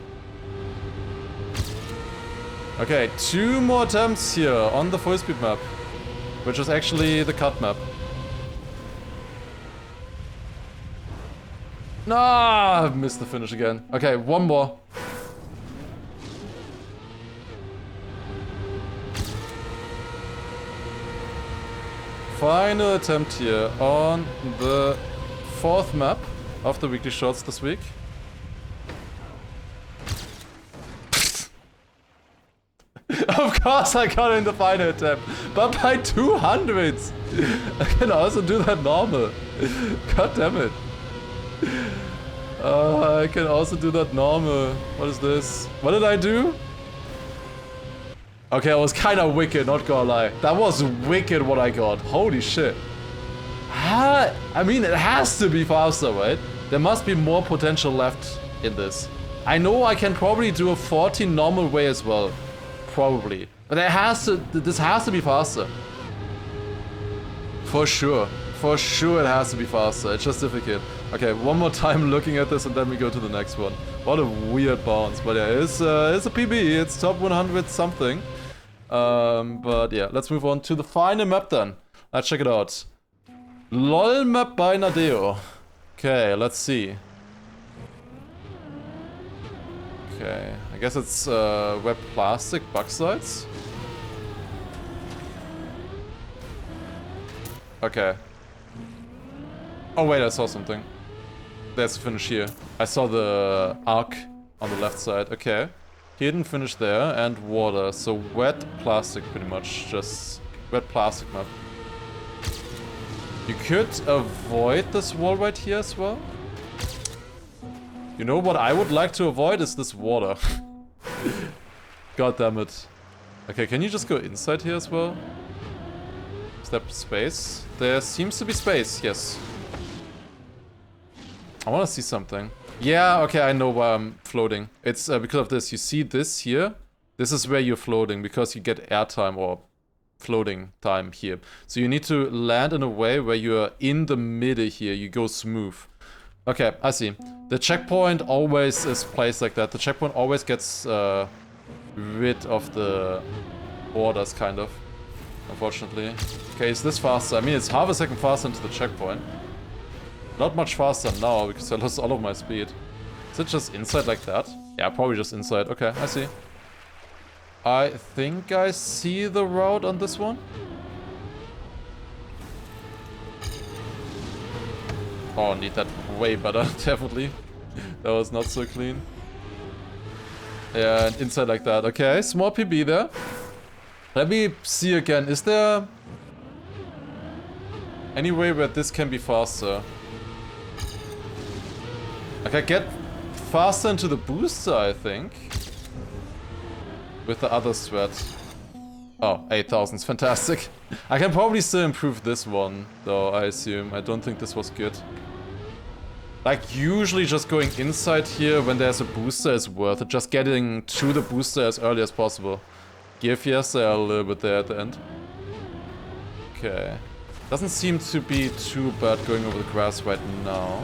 Okay, 2 more attempts here on the full speed map. Which is actually the cut map. Nah, missed the finish again. Okay, one more. Final attempt here on the 4th map of the weekly shorts this week. Of course I got in the final attempt, but by 200. I can also do that normal. God damn it. I can also do that normal. What is this? What did I do? Okay, it was kind of wicked, not gonna lie. That was wicked what I got. Holy shit. I mean, it has to be faster, right? There must be more potential left in this. I know I can probably do a 14 normal way as well. Probably. But this has to be faster. For sure. For sure it has to be faster. It's just difficult. Okay, one more time looking at this and then we go to the next one. What a weird bounce. But yeah, it's a PB. It's top 100 something. But yeah, let's move on to the final map then. Let's check it out. LOL map by Nadeo. Okay, let's see. Okay, I guess it's wet plastic bauxites. Okay. Oh wait, I saw something. There's a finish here. I saw the arc on the left side. Okay. Hidden finish there and water. So wet plastic pretty much. Just wet plastic map. You could avoid this wall right here as well. You know what I would like to avoid is this water. God damn it. Okay, can you just go inside here as well? Is there space? There seems to be space, yes. I want to see something. Yeah, okay, I know why I'm floating. It's because of this. You see this here? This is where you're floating because you get airtime or floating time here. So you need to land in a way where you're in the middle here. You go smooth. Okay, I see. The checkpoint always is placed like that. The checkpoint always gets rid of the borders, kind of. Unfortunately. Okay, is this faster? I mean, it's half a second faster into the checkpoint. Not much faster now, because I lost all of my speed. Is it just inside like that? Yeah, probably just inside. Okay, I see. I think I see the route on this one. Oh, need that way better, definitely. That was not so clean. Yeah, and inside like that. Okay, small PB there. Let me see again. Is there any way where this can be faster? Like I get faster into the booster, I think. With the other thread. Oh, 8,000's fantastic. I can probably still improve this one, though, I assume. I don't think this was good. Like, usually just going inside here when there's a booster is worth it. Just getting to the booster as early as possible. Gear Fiesta a little bit there at the end. Okay. Doesn't seem to be too bad going over the grass right now.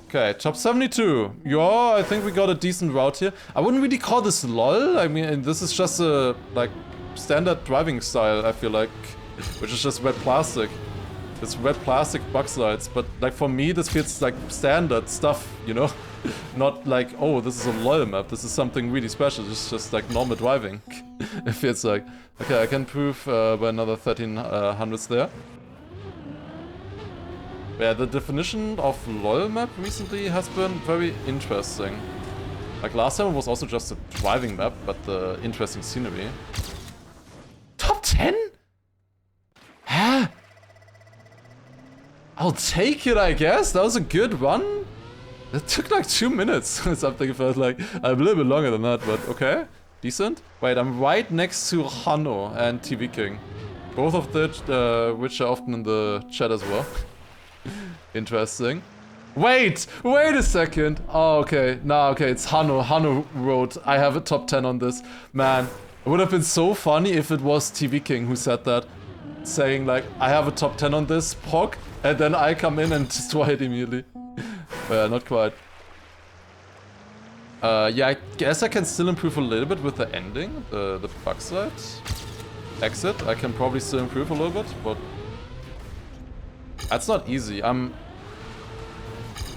Okay, top 72. Yeah, I think we got a decent route here. I wouldn't really call this LOL. I mean, this is just a, like, standard driving style, I feel like. Which is just wet plastic. It's wet plastic bauxites. But, like, for me, this feels like standard stuff, you know? Not like, oh, this is a LOL map. This is something really special. It's just, like, normal driving. It feels like. Okay, I can improve by another 1300s there. Yeah, the definition of LOL map recently has been very interesting. Like last time it was also just a driving map, but the interesting scenery. Top 10? Huh? I'll take it, I guess. That was a good run. It took like 2 minutes or something, it felt like. A little bit longer than that, but okay. Decent. Wait, I'm right next to Hano and TV King. Both of which are often in the chat as well. Interesting. Wait a second. Oh, okay. Nah, okay, it's Hano. Hano wrote, I have a top 10 on this. Man, it would have been so funny if it was TV King who said that. Saying like, I have a top 10 on this, POG, and then I come in and destroy it immediately. Well, not quite. Yeah, I guess I can still improve a little bit with the ending, the bauxite exit. I can probably still improve a little bit, but That's not easy. I'm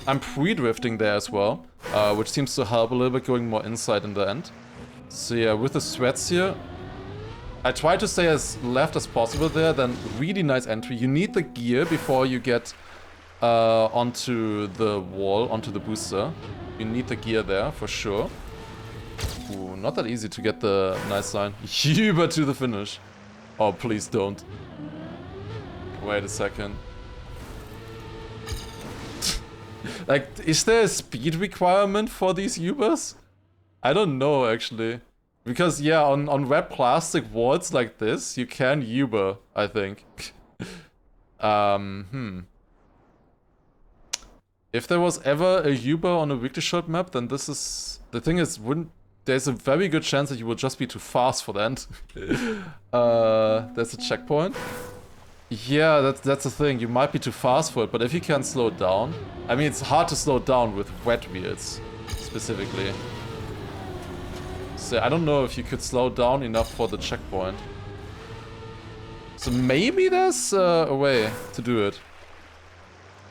pre-drifting there as well, which seems to help a little bit going more inside in the end. So yeah, with the sweats here, I try to stay as left as possible there, then really nice entry. You need the gear before you get onto the wall, onto the booster. You need the gear there, for sure. Ooh, not that easy to get the nice line. Uber to the finish. Oh, please don't. Wait a second. Like, is there a speed requirement for these Ubers? I don't know, actually. Because, yeah, on wet plastic walls like this, you can Uber, I think. If there was ever a Uber on a weekly short map, then this is... The thing is, there's a very good chance that you will just be too fast for the end. There's a checkpoint. Yeah, that's the thing. You might be too fast for it, but if you can slow down... I mean, it's hard to slow down with wet wheels, specifically. So I don't know if you could slow down enough for the checkpoint. So maybe there's a way to do it.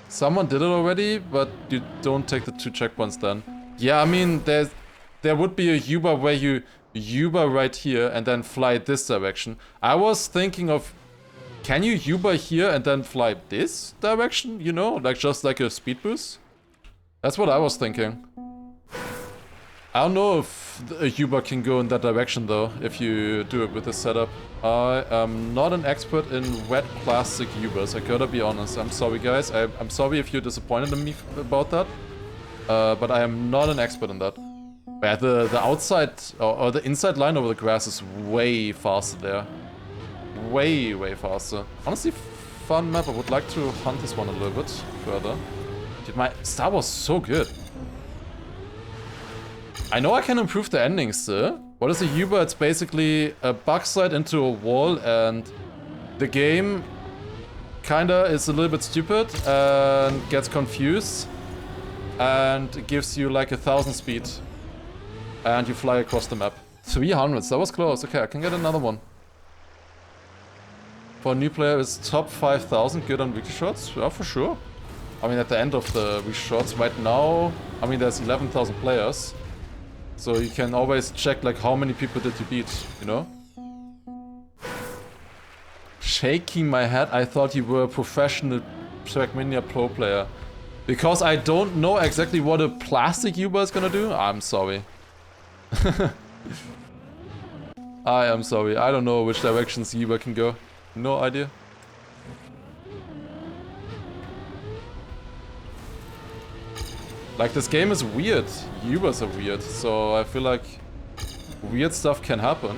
Someone did it already, but you don't take the 2 checkpoints then. Yeah, I mean, there would be a Uber where you Uber right here and then fly this direction. I was thinking of, can you Uber here and then fly this direction? You know, like just like a speed boost? That's what I was thinking. I don't know if a Uber can go in that direction though, if you do it with this setup. I am not an expert in wet plastic Ubers, I gotta be honest. I'm sorry guys, I'm sorry if you're disappointed in me about that. But I am not an expert in that. Yeah, the outside, or the inside line over the grass is way faster there. Way faster. Honestly, fun map, I would like to hunt this one a little bit further. Dude, my Star was so good. I know I can improve the endings still. What is a Uber? It's basically a backside into a wall and the game kinda is a little bit stupid and gets confused and gives you like 1,000 speed and you fly across the map. 300, that was close. Okay, I can get another one. For a new player, is top 5,000 good on weekly shots? Yeah, for sure. I mean, at the end of the weekly shots right now, I mean, there's 11,000 players. So you can always check like how many people did you beat, you know? Shaking my head, I thought you were a professional Trackmania pro player. Because I don't know exactly what a plastic Uber is gonna do, I'm sorry. I am sorry, I don't know which directions Uber can go. No idea. Like, this game is weird. Ubers are weird, so I feel like weird stuff can happen.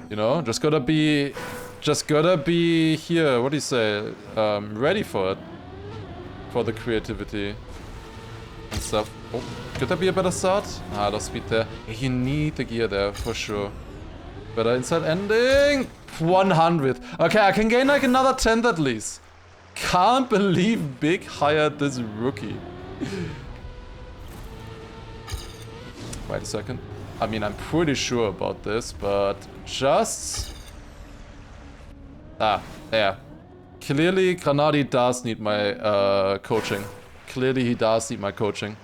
You know, just gotta be here, what do you say, ready for it. For the creativity and stuff. Oh, could there be a better start? Ah, the speed there. Yeah, you need the gear there, for sure. Better inside ending. 100. Okay, I can gain like another 10 at least. Can't believe Big hired this rookie. Wait a second. I mean, I'm pretty sure about this, but just... Ah, yeah. Clearly, Granadi does need my coaching. Clearly, he does need my coaching.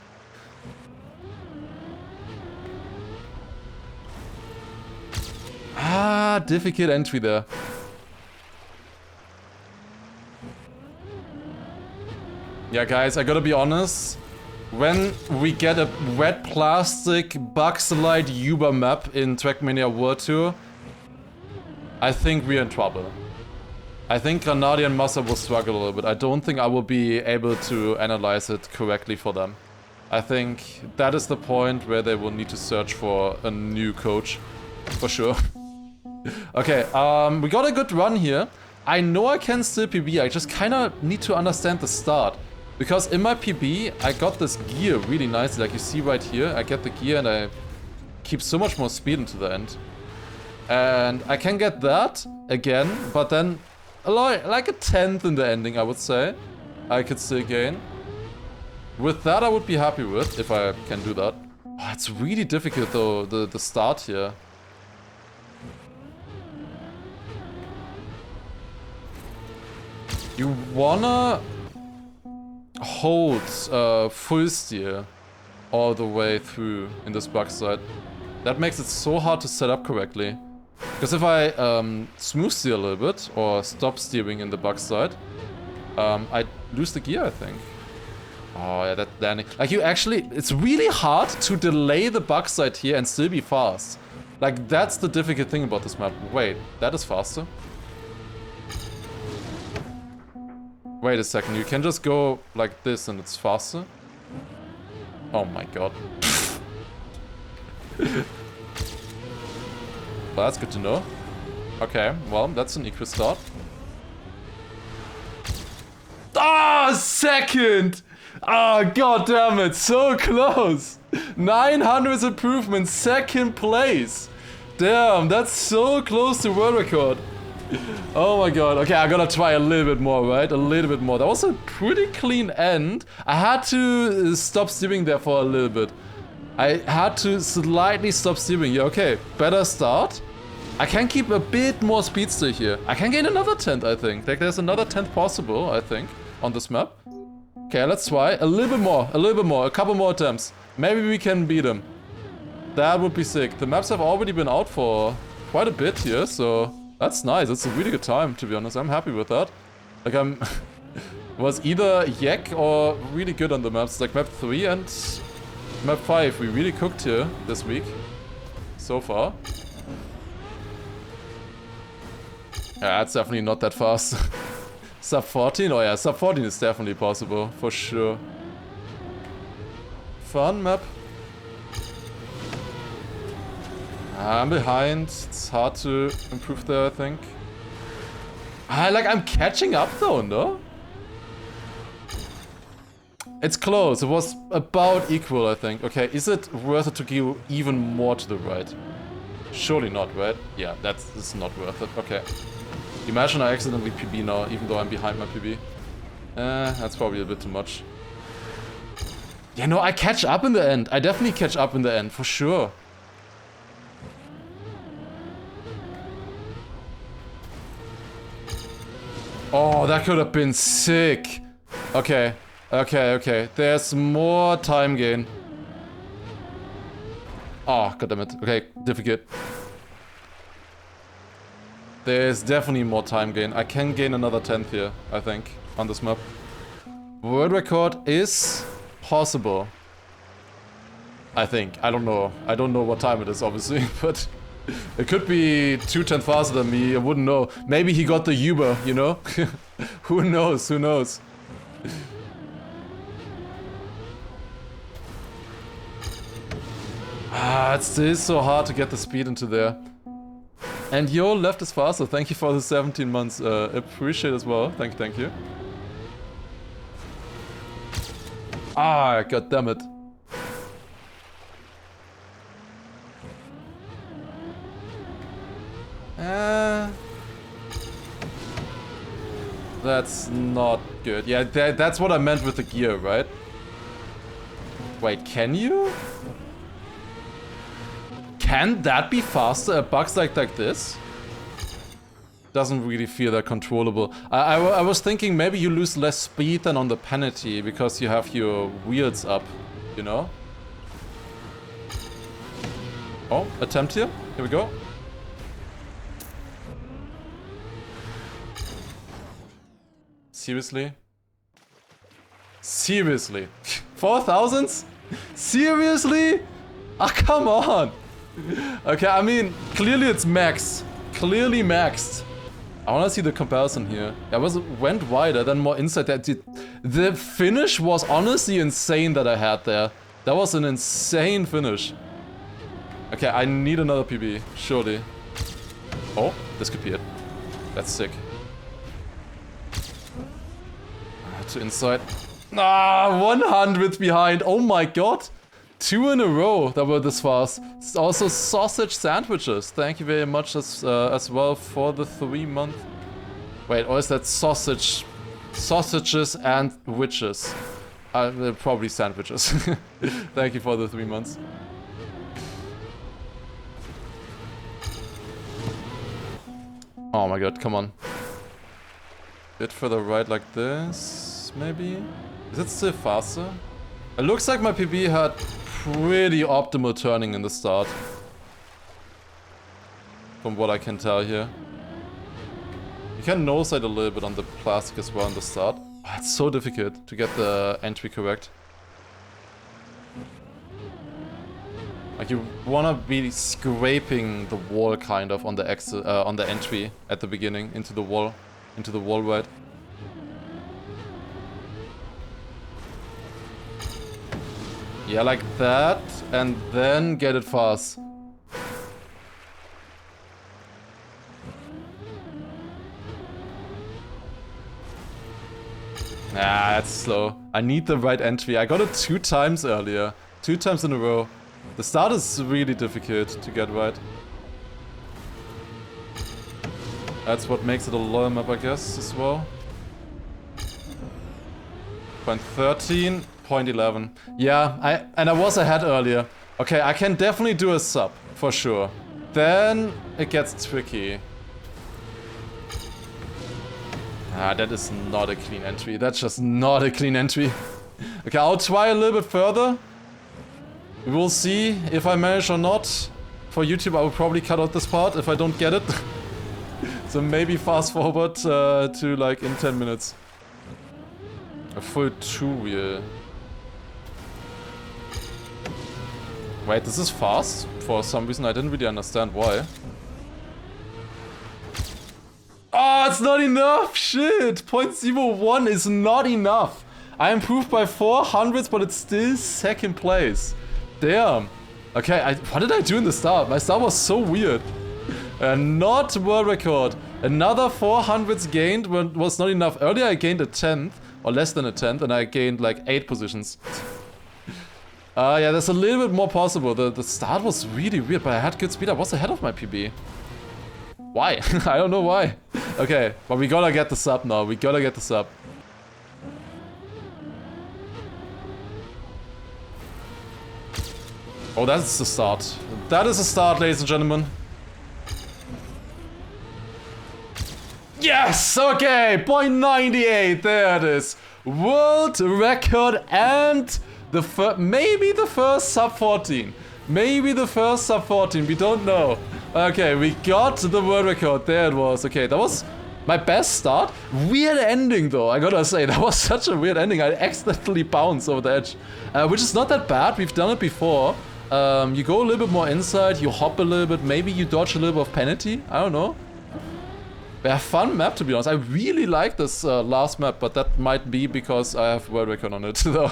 Ah, difficult entry there. Yeah, guys, I gotta be honest. When we get a wet plastic bug-slide Uber map in Trackmania World Tour, I think we're in trouble. I think Granadi and Massa will struggle a little bit. I don't think I will be able to analyze it correctly for them. I think that is the point where they will need to search for a new coach. For sure. Okay, we got a good run here. I know I can still PB, I just kinda need to understand the start. Because in my PB, I got this gear really nicely, like you see right here. I get the gear and I keep so much more speed into the end. And I can get that again, but then like a 10th in the ending, I would say. I could still gain. With that, I would be happy with, if I can do that. Oh, it's really difficult though, the start here. You wanna hold full steer all the way through in this backside. That makes it so hard to set up correctly. Because if I smooth steer a little bit or stop steering in the backside, I lose the gear, I think. Oh yeah, that landing. Like you actually, it's really hard to delay the backside here and still be fast. Like that's the difficult thing about this map. Wait, that is faster? Wait a second, you can just go like this and it's faster? Oh my god. Well, that's good to know. Okay, well, that's an equal start. Ah, second! Ah, god damn it, so close! 900 improvement, second place! Damn, that's so close to world record. Oh my god, okay, I gotta try a little bit more, right? A little bit more. That was a pretty clean end. I had to stop steering there for a little bit. I had to slightly stop steering. Yeah, okay, better start. I can keep a bit more speed still here. I can gain another 10th, I think. Like, there's another 10th possible, I think, on this map. Okay, let's try. A little bit more, a couple more attempts. Maybe we can beat him. That would be sick. The maps have already been out for quite a bit here, so that's nice. It's a really good time, to be honest. I'm happy with that. Like, was either yak or really good on the maps. Like, map 3 and map 5. We really cooked here this week. So far. Yeah, it's definitely not that fast. Sub 14? Oh yeah, sub 14 is definitely possible, for sure. Fun map. I'm behind. It's hard to improve there, I think. I'm catching up though, no? It's close. It was about equal, I think. Okay, is it worth it to go even more to the right? Surely not, right? Yeah, that's not worth it. Okay. Imagine I accidentally PB now, even though I'm behind my PB. That's probably a bit too much. Yeah, no, I catch up in the end. I definitely catch up in the end, for sure. Oh, that could have been sick. Okay, okay. There's more time gain. Oh, goddammit. Okay, difficult. There's definitely more time gain. I can gain another 10th here, I think, on this map. World record is possible. I think. I don't know. I don't know what time it is, obviously, but it could be 2/10 faster than me. I wouldn't know. Maybe he got the Uber, you know? Who knows? Who knows? It's still so hard to get the speed into there. And your left is faster. Thank you for the 17 months. Appreciate as well. Thank you. Ah, god damn it. That's not good. Yeah, that's what I meant with the gear, right? Wait, can you? Can that be faster at bugs like this? Doesn't really feel that controllable. I was thinking maybe you lose less speed than on the penalty because you have your wheels up, you know? Oh, attempt here. Here we go. Seriously? Seriously? 4,000s? Seriously? Ah, come on! Okay, I mean, clearly it's max. Clearly maxed. I wanna see the comparison here. Yeah, went wider, then more inside there. The finish was honestly insane that I had there. That was an insane finish. Okay, I need another PB, surely. Oh, this could be it. That's sick. To inside. Ah, 100 behind. Oh my god. 2 in a row that were this fast. It's also sausage sandwiches. Thank you very much as well for the 3 month. Wait, or is that sausages and witches? Probably sandwiches. Thank you for the 3 months. Oh my god, come on. Bit further right like this, maybe? Is it still faster? It looks like my PB had pretty optimal turning in the start. From what I can tell here. You can nose it a little bit on the plastic as well in the start. Oh, it's so difficult to get the entry correct. Like you wanna be scraping the wall kind of on the exit, on the entry at the beginning into the wall right. Yeah, like that, and then get it fast. Ah, that's slow. I need the right entry. I got it 2 times earlier. 2 times in a row. The start is really difficult to get right. That's what makes it a lower map, I guess, as well. Point 13, point 11. Yeah, I was ahead earlier. Okay, I can definitely do a sub, for sure. Then it gets tricky. Ah, that is not a clean entry. That's just not a clean entry. Okay, I'll try a little bit further. We will see if I manage or not. For YouTube, I will probably cut out this part if I don't get it. So maybe fast forward to like in 10 minutes. A full 2 wheel. Wait, this is fast? For some reason I didn't really understand why. Oh, it's not enough! Shit! 0.01 is not enough! I improved by 4 hundredths, but it's still second place. Damn. Okay, what did I do in the start? My start was so weird. Not world record. Another 4 hundredths gained was not enough. Earlier I gained a 10th, or less than a 10th, and I gained like 8 positions. Yeah, there's a little bit more possible. The start was really weird, but I had good speed. I was ahead of my PB. Why? I don't know why. Okay, but we gotta get the sub now. We gotta get the sub. Oh, that's the start. That is a start, ladies and gentlemen. Yes! Okay! 0.98! There it is. World record and maybe the first sub 14. Maybe the first sub 14. We don't know. Okay, we got the world record. There it was. Okay, that was my best start. Weird ending though, I gotta say. That was such a weird ending. I accidentally bounced over the edge. Which is not that bad. We've done it before. You go a little bit more inside, you hop a little bit, maybe you dodge a little bit of penalty. I don't know. Yeah, fun map to be honest. I really like this last map, but that might be because I have world record on it though.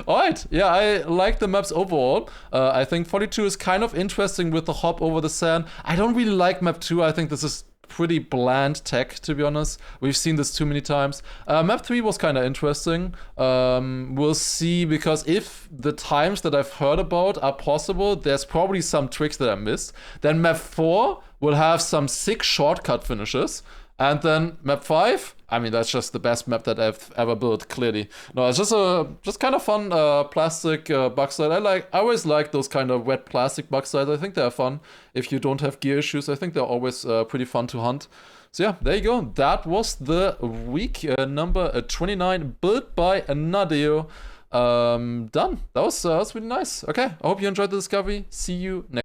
Alright, yeah, I like the maps overall. I think 42 is kind of interesting with the hop over the sand. I don't really like map 2. I think this is pretty bland tech, to be honest. We've seen this too many times. Map 3 was kind of interesting. We'll see, because if the times that I've heard about are possible, there's probably some tricks that I missed. Then map 4 will have some sick shortcut finishes. And then map 5, I mean, that's just the best map that I've ever built, clearly. No, it's just kind of fun plastic bug slide. I always like those kind of wet plastic bug slides. I think they're fun if you don't have gear issues. I think they're always pretty fun to hunt. So yeah, there you go. That was the week number 29, built by Nadeo. Done. That was really nice. Okay, I hope you enjoyed the discovery. See you next.